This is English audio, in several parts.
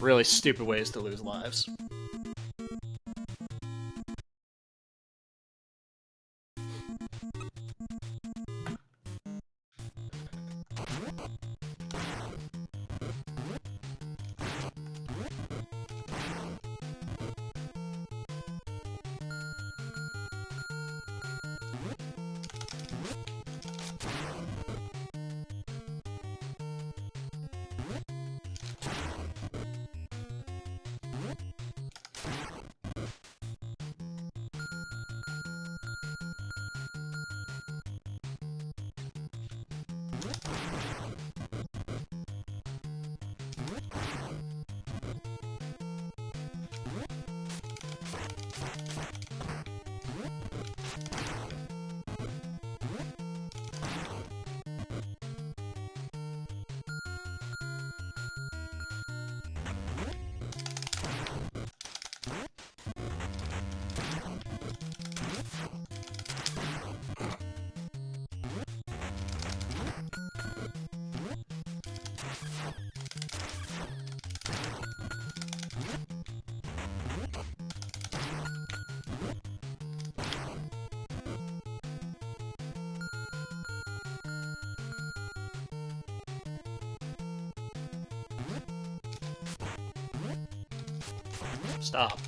really stupid ways to lose lives. Stop.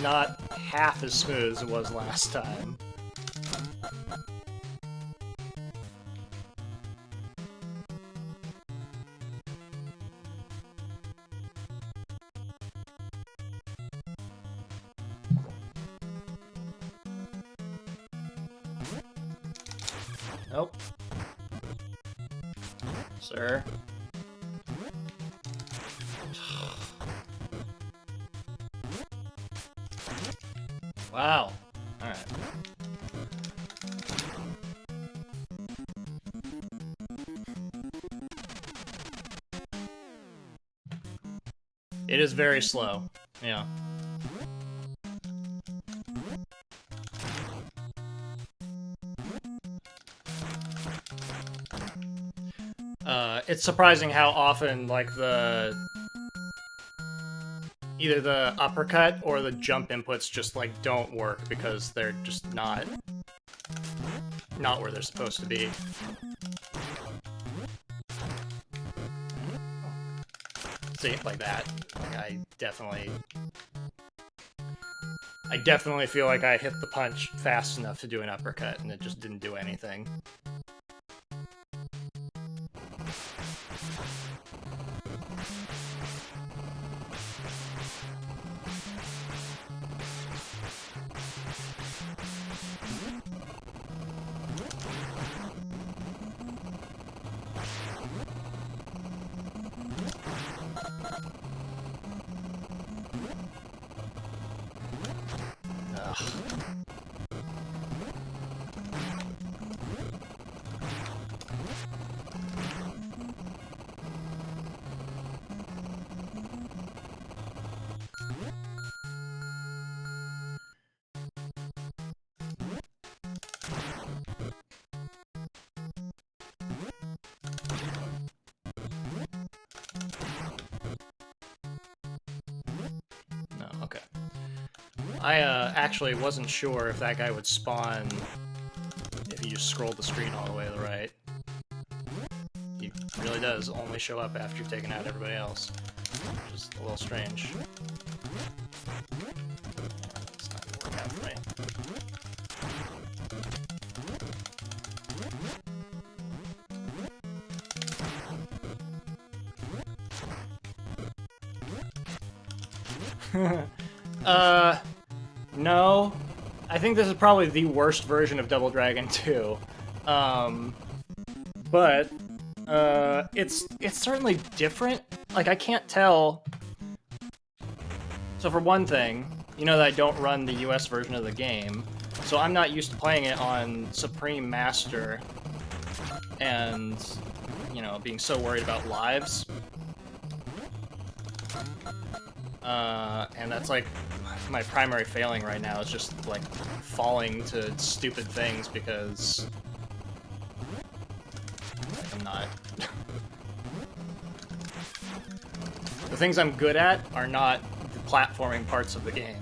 Not half as smooth as it was last time. Nope. Sir. Wow. Alright. It is very slow. Yeah. It's surprising how often, like, either the uppercut or the jump inputs just, like, don't work because they're just not where they're supposed to be. See, like that. Like, I definitely feel like I hit the punch fast enough to do an uppercut, and it just didn't do anything. I actually wasn't sure if that guy would spawn if you just scrolled the screen all the way to the right. He really does only show up after you've taken out everybody else, which is a little strange. It's not gonna work out for me. No. I think this is probably the worst version of Double Dragon 2. But it's certainly different. Like, I can't tell. So for one thing, you know that I don't run the US version of the game, so I'm not used to playing it on Supreme Master, and you know, being so worried about lives. And that's like my primary failing right now is just like falling to stupid things because like, I'm not. The things I'm good at are not the platforming parts of the game.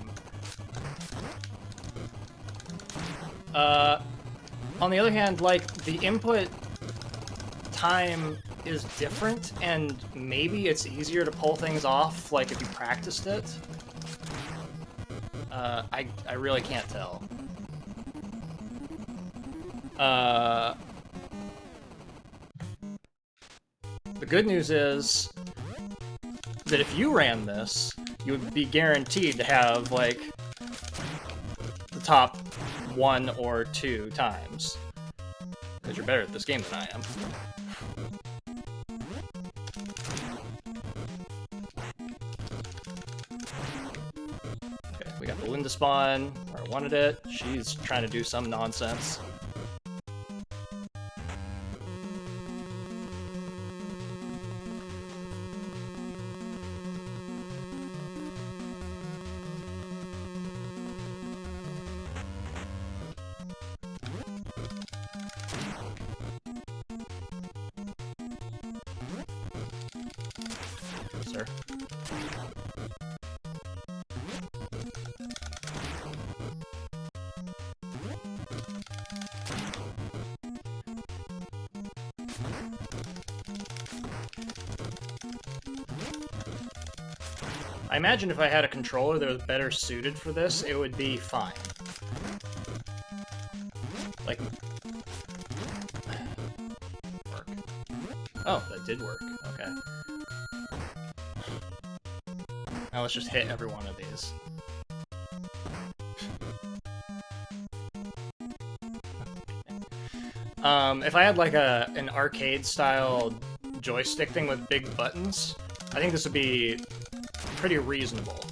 On the other hand, like, the input time is different, and maybe it's easier to pull things off, like, if you practiced it. I really can't tell. The good news is that if you ran this, you would be guaranteed to have, like, the top 1 or 2 times. Because you're better at this game than I am. Okay, we got the Linda spawn, where I wanted it. She's trying to do some nonsense. Sir. I imagine if I had a controller that was better suited for this, it would be fine. Like... work. Oh, that did work. Okay. Now let's just hit every one of these. If I had like an arcade-style joystick thing with big buttons, I think this would be pretty reasonable.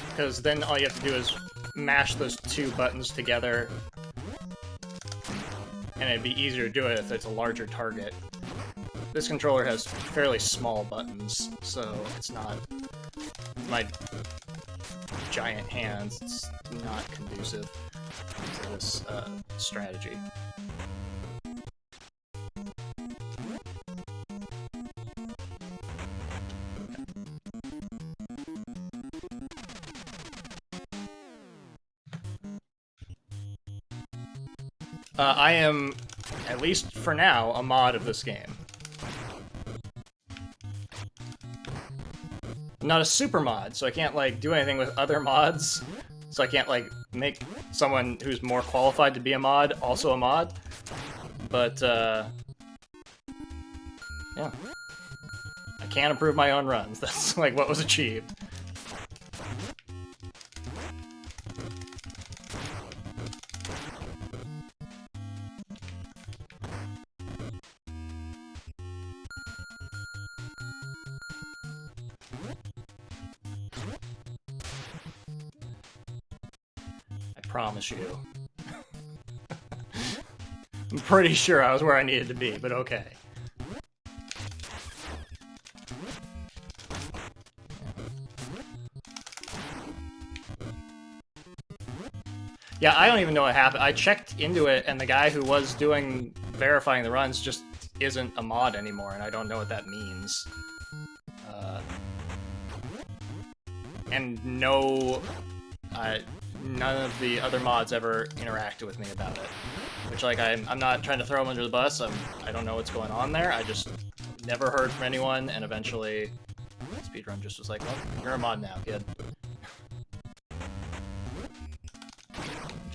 Because then all you have to do is mash those 2 buttons together, and it'd be easier to do it if it's a larger target. This controller has fairly small buttons, so it's not... my giant hands, it's not conducive to this strategy. I am, at least for now, a mod of this game. I'm not a super mod, so I can't, like, do anything with other mods. So I can't, like, make someone who's more qualified to be a mod also a mod. But, yeah. I can't approve my own runs. That's, like, what was achieved. Promise you. I'm pretty sure I was where I needed to be, but okay. Yeah, I don't even know what happened. I checked into it, and the guy who was verifying the runs just isn't a mod anymore, and I don't know what that means. And no... none of the other mods ever interacted with me about it. Which, like, I'm not trying to throw them under the bus, I don't know what's going on there, I just never heard from anyone, and eventually Speedrun just was like, well, you're a mod now, kid.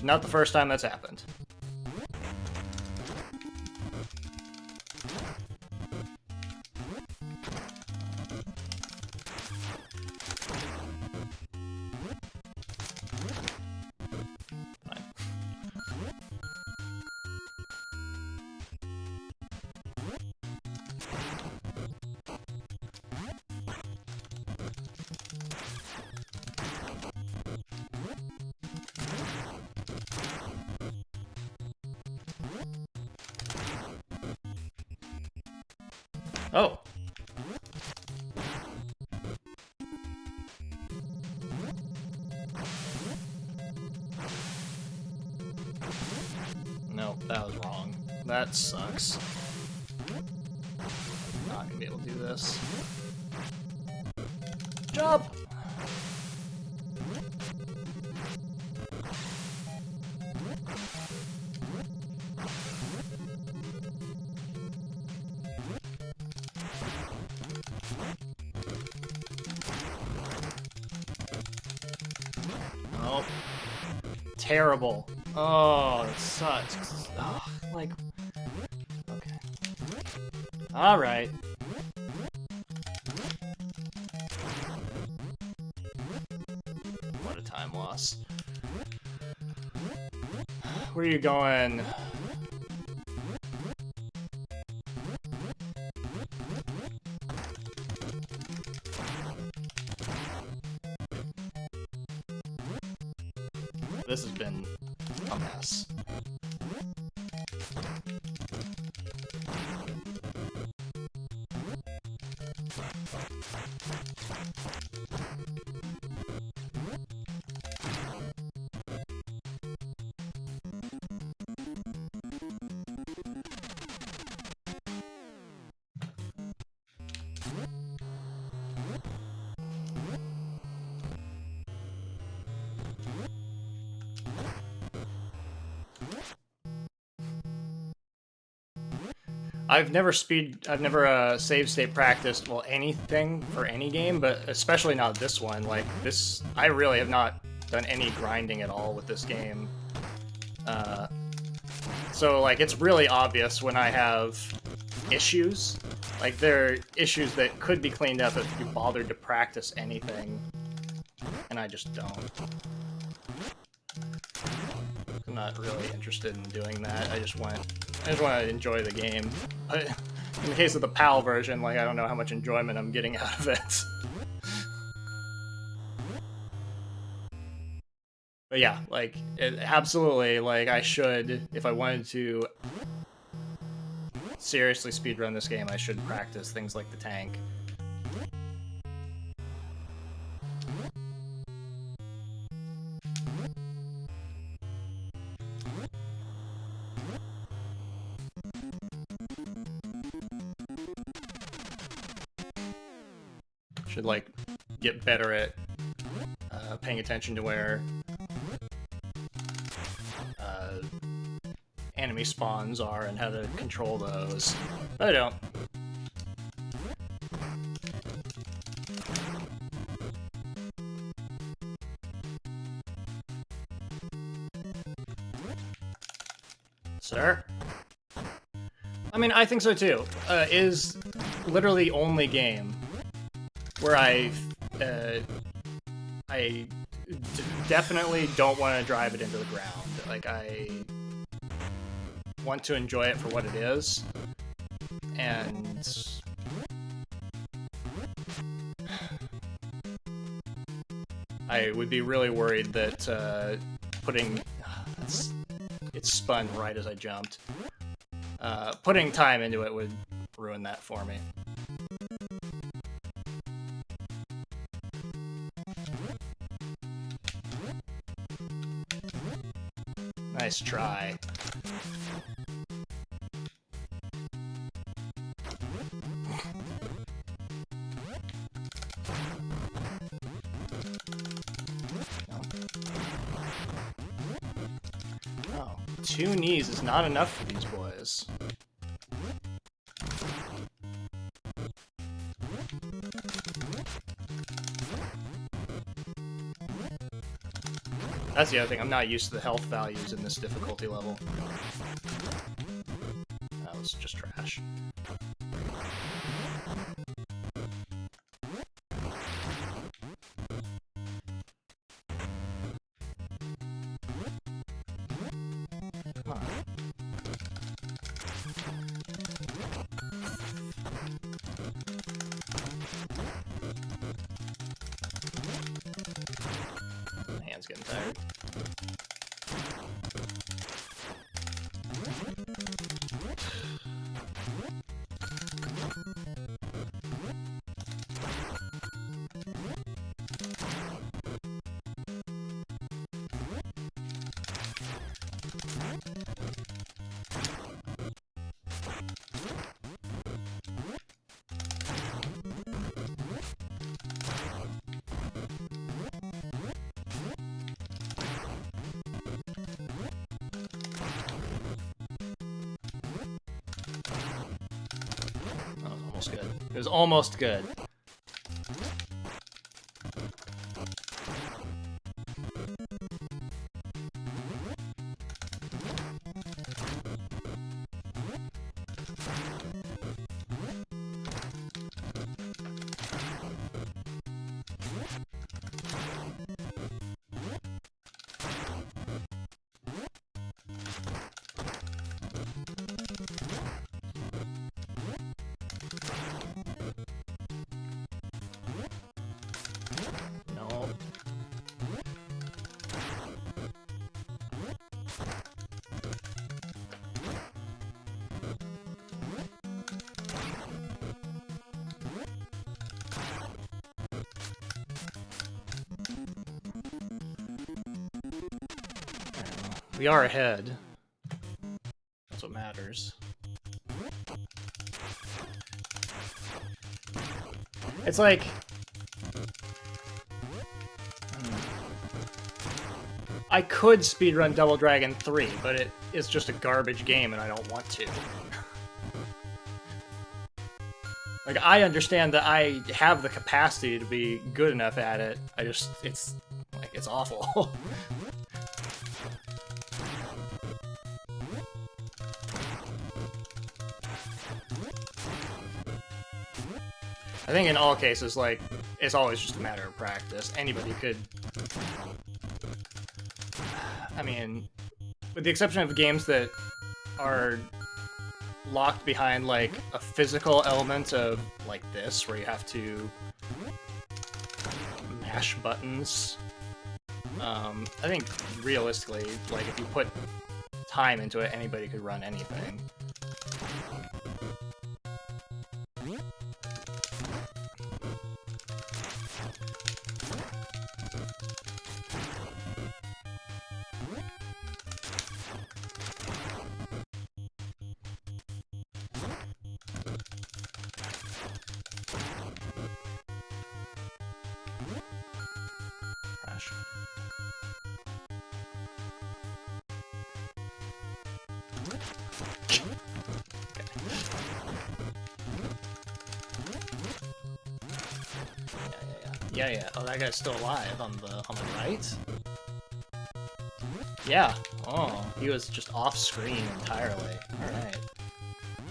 Not the first time that's happened. Oh! Nope, that was wrong. That sucks. Not gonna be able to do this. Jump! Oh. Terrible. Oh, it sucks. Oh, like... Okay. Alright. What a time loss. Where are you going? This has been a mess. I've never save state practiced, well, anything for any game, but especially not this one. Like, this, I really have not done any grinding at all with this game. So, like, it's really obvious when I have issues. Like, there are issues that could be cleaned up if you bothered to practice anything, and I just don't. I'm not really interested in doing that. I just want to enjoy the game. But in the case of the PAL version, like, I don't know how much enjoyment I'm getting out of it. But yeah, like, absolutely, like, I should, if I wanted to seriously speedrun this game, I should practice things like the tank. Should, like, get better at paying attention to where enemy spawns are and how to control those. But I don't. Sir? I mean, I think so too. Is literally the only game where I definitely don't want to drive it into the ground. Like, I want to enjoy it for what it is, and I would be really worried that it spun right as I jumped. Putting time into it would ruin that for me. Nice try. Oh, 2 knees is not enough for these boys. That's the other thing, I'm not used to the health values in this difficulty level. That was just trash. Come on. My hand's getting tired. almost good. It was almost good. We are ahead. That's what matters. It's like... I could speedrun Double Dragon 3, but it is just a garbage game and I don't want to. Like, I understand that I have the capacity to be good enough at it. I just... it's... like, it's awful. I think in all cases, like, it's always just a matter of practice. Anybody could... I mean, with the exception of games that are locked behind, like, a physical element of, like, this, where you have to mash buttons. I think, realistically, like, if you put time into it, anybody could run anything. Yeah. Oh, that guy's still alive on the right? Yeah. Oh, he was just off screen entirely. Alright.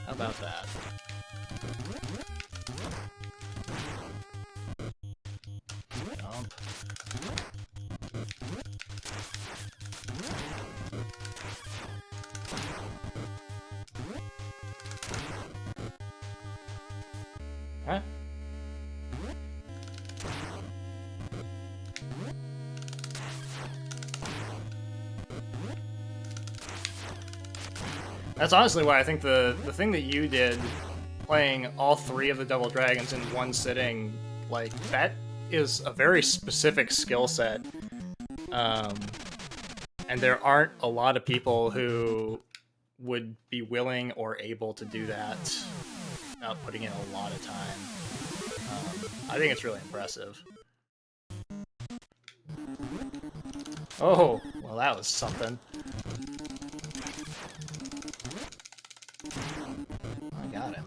How about that? Jump. Huh? That's honestly why I think the thing that you did, playing all 3 of the Double Dragons in one sitting, like, that is a very specific skill set. And there aren't a lot of people who would be willing or able to do that without putting in a lot of time. I think it's really impressive. Oh, well, that was something. I got him.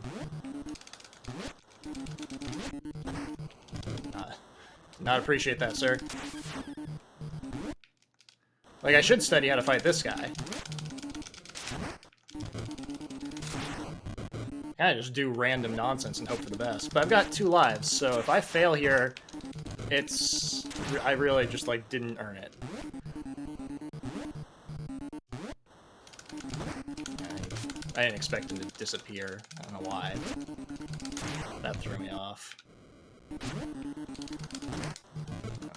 Not appreciate that, sir. Like, I should study how to fight this guy. I just do random nonsense and hope for the best. But I've got 2 lives, so if I fail here, it's... I really just, like, didn't earn it. I didn't expect him to disappear. I don't know why. That threw me off.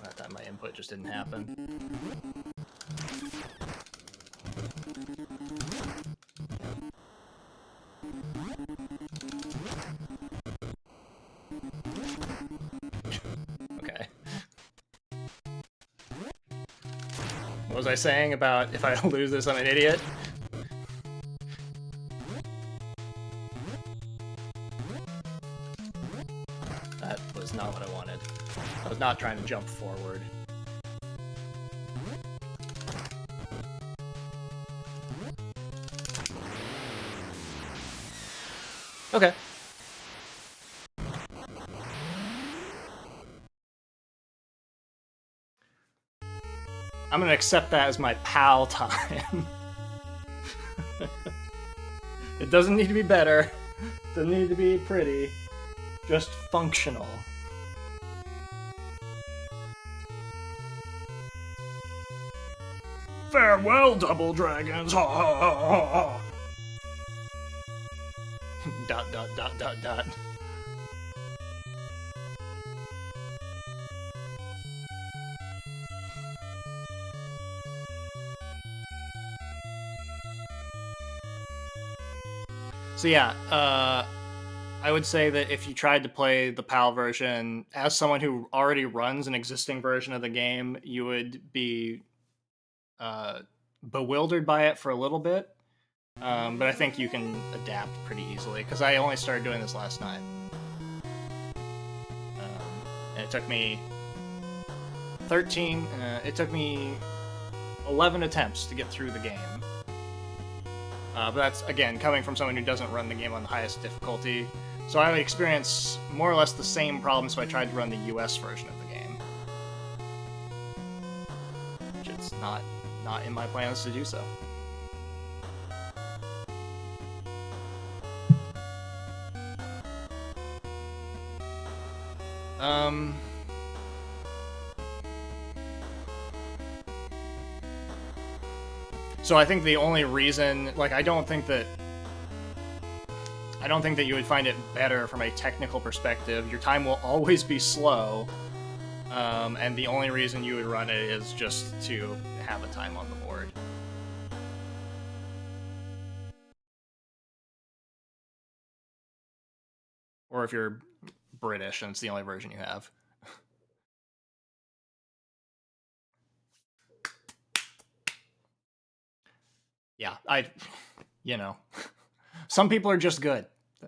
That time my input just didn't happen. Okay. What was I saying about if I lose this, I'm an idiot? That was not what I wanted. I was not trying to jump forward. Okay. I'm gonna accept that as my pal time. It doesn't need to be better. Doesn't need to be pretty. Just functional. Farewell, double dragons! Ha ha ha ha ha! Dot dot dot dot dot. So yeah, I would say that if you tried to play the PAL version as someone who already runs an existing version of the game, you would be bewildered by it for a little bit. But I think you can adapt pretty easily, because I only started doing this last night. And it took me 11 attempts to get through the game. But that's, again, coming from someone who doesn't run the game on the highest difficulty. So I would experience more or less the same problems if I tried to run the US version of the game. Which it's not in my plans to do so. So I think the only reason, like, I don't think that you would find it better from a technical perspective. Your time will always be slow, and the only reason you would run it is just to have a time on the board. Or if you're British and it's the only version you have. Yeah, you know, some people are just good.